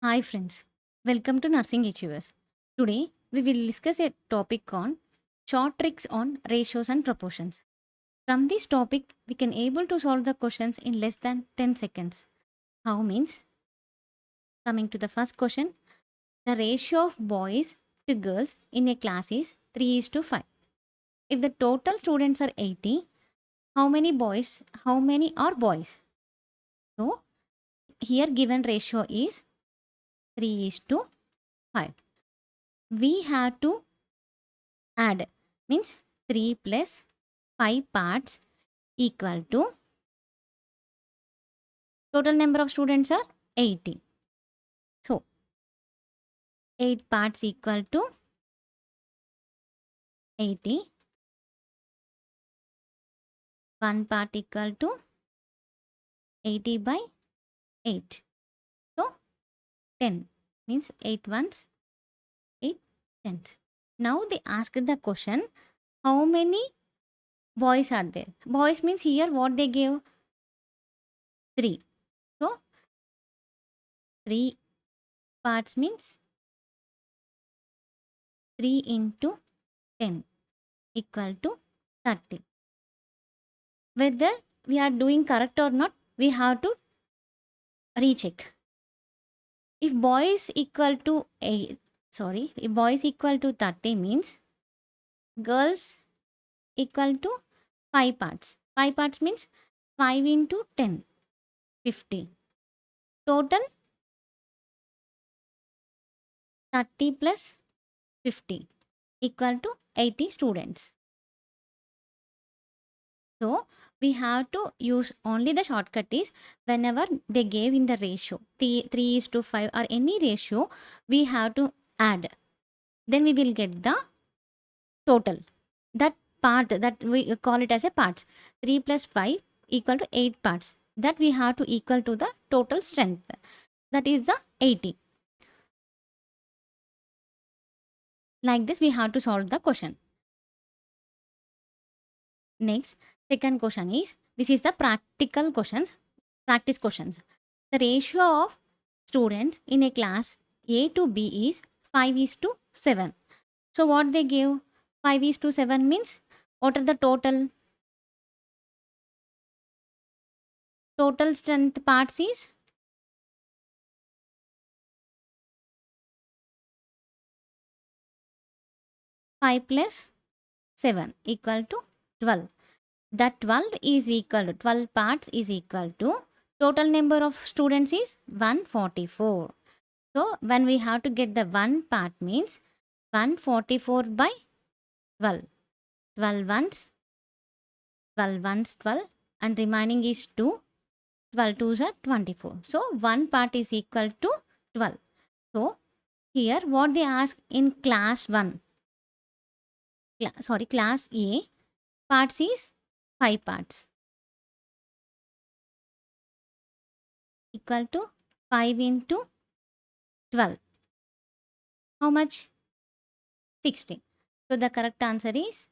Hi friends, welcome to Nursing HUS. Today we will discuss a topic on short tricks on ratios and proportions. From this topic we can able to solve the questions in less than 10 seconds. How means coming to the first question, the ratio of boys to girls in a class is 3 is to 5. If the total students are 80, how many are boys? So here given ratio is 3 is to 5. We have to add means 3 plus 5 parts equal to total number of students are 80. So 8 parts equal to 80. 1 part equal to 80 by 8. So 10 means 8 ones, 8 tens. Now they asked the question, how many boys are there? Boys means here what they gave? 3. So 3 parts means 3 into 10 equal to 30. Whether we are doing correct or not, we have to recheck. If boys equal to 8, if boys equal to 30 means girls equal to 5 parts. 5 parts means 5 into 10, 50. Total 30 plus 50 equal to 80 students. So we have to use only the shortcut is whenever they gave in the ratio 3 is to 5 or any ratio, we have to add. Then we will get the total. That part that we call it as a parts. 3 plus 5 equal to 8 parts. That we have to equal to the total strength. That is the 80. Like this we have to solve the question. Next, second question is, this is the practical questions, practice questions. The ratio of students in a class A to B is 5 is to 7. So what they give? 5 is to 7 means what are the total strength parts is 5 plus 7 equal to 12. That 12 is equal to 12 parts is equal to total number of students is 144. So when we have to get the one part means 144 by 12. 12 ones, 12 ones 12 and remaining is 2. 12 twos are 24. So one part is equal to 12. So here what they ask in class 1, class A, parts is 5 parts equal to 5 into 12. How much? 60. So the correct answer is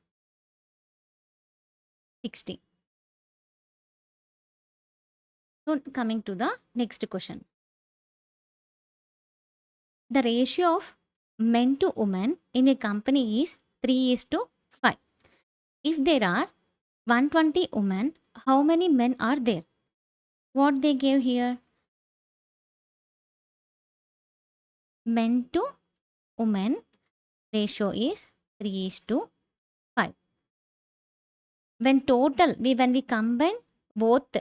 60. So coming to the next question. The ratio of men to women in a company is 3 is to 5. If there are 120 women, how many men are there? What they gave here? Men to women ratio is 3 is to 5. When we combine both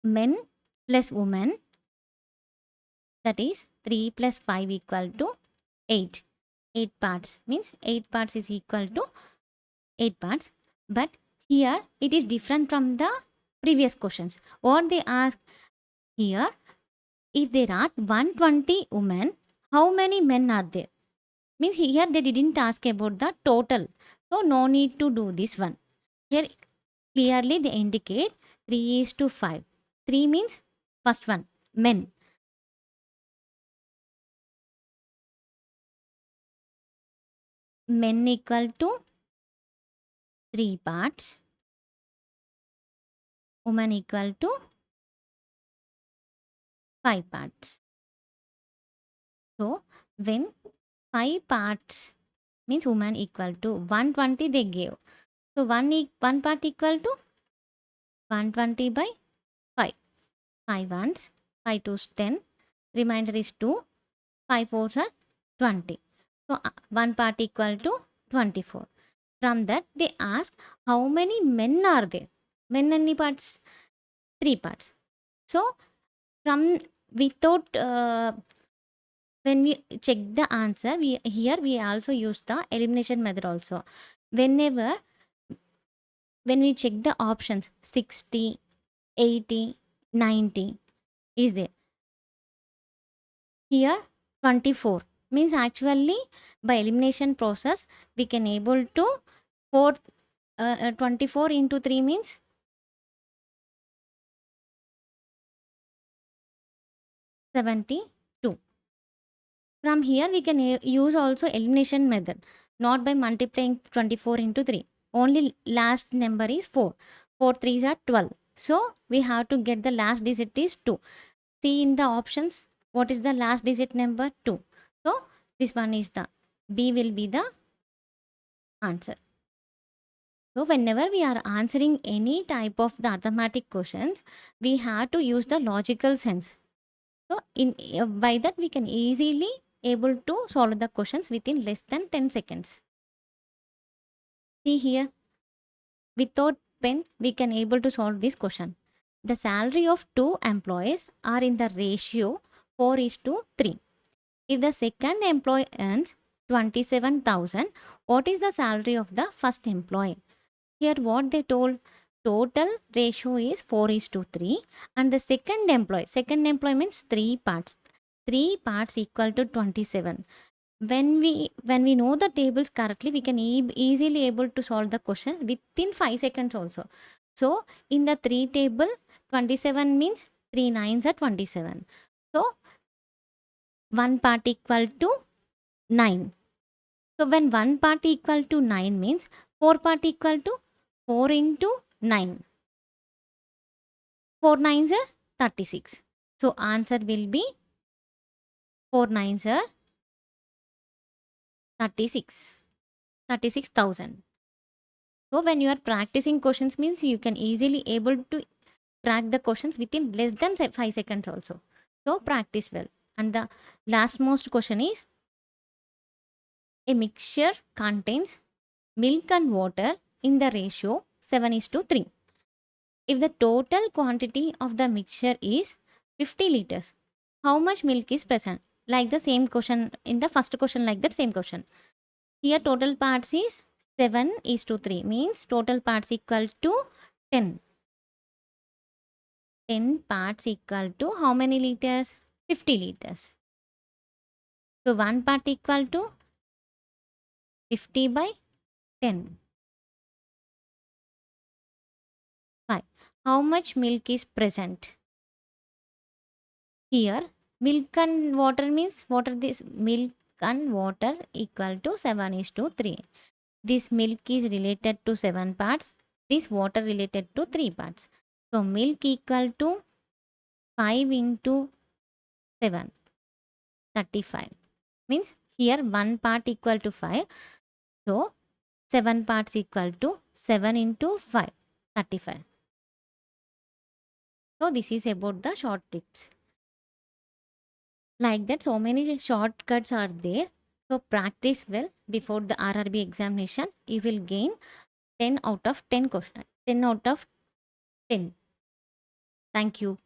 men plus women, that is 3 plus 5 equal to 8. 8 parts means 8 parts is equal to 8 parts. But here it is different from the previous questions. What they ask here, if there are 120 women, how many men are there? Means here they didn't ask about the total. So no need to do this one. Here clearly they indicate 3 is to 5. 3 means first one, men. Men equal to 3 parts. Woman equal to 5 parts. So when 5 parts means woman equal to 120 they gave. So one part equal to 120 by 5. 5 ones, 5 twos 10, remainder is 2, 5 fours are 20. So one part equal to 24. From that they ask how many men are there. Men any parts? 3 parts. So from without when we check the answer, we also use the elimination method also. Whenever when we check the options 60, 80, 90 is there. Here 24 means actually by elimination process we can able to 4 24 into 3 means 72. From here we can use also elimination method, not by multiplying 24 into 3. Only last number is 4. 4 threes are 12. So we have to get the last digit is 2. See in the options what is the last digit number 2. So this one is the B will be the answer. So whenever we are answering any type of the arithmetic questions, we have to use the logical sense. So in by that we can easily able to solve the questions within less than 10 seconds. See here, without pen we can able to solve this question. The salary of two employees are in the ratio 4 is to 3. If the second employee earns 27,000, what is the salary of the first employee? Here what they told, total ratio is 4 is to 3 and the second employee means 3 parts. 3 parts equal to 27. When we know the tables correctly, we can easily able to solve the question within 5 seconds also. So in the 3 table 27 means 3 nines are 27. So 1 part equal to 9. So when 1 part equal to 9 means 4 part equal to 4 into 9. 4 nines are 36. So answer will be 4 nines are 36. 36,000. So when you are practicing questions means you can easily able to crack the questions within less than 5 seconds also. So practice well. And the last most question is, a mixture contains milk and water in the ratio 7 is to 3. If the total quantity of the mixture is 50 liters, how much milk is present? Like the same question in the first question, like that same question. Here total parts is 7 is to 3 means total parts equal to 10. 10 parts equal to how many liters? 50 liters. So 1 part equal to 50 by 10. 5. How much milk is present? Here milk and water means what are this? Milk and water equal to 7 is to 3. This milk is related to 7 parts. This water related to 3 parts. So milk equal to 5 into 7. 35. Means here 1 part equal to 5. So 7 parts equal to 7 into 5. 35. So this is about the short tips. Like that so many shortcuts are there. So practice well before the RRB examination. You will gain 10 out of 10 question. 10 out of 10. Thank you.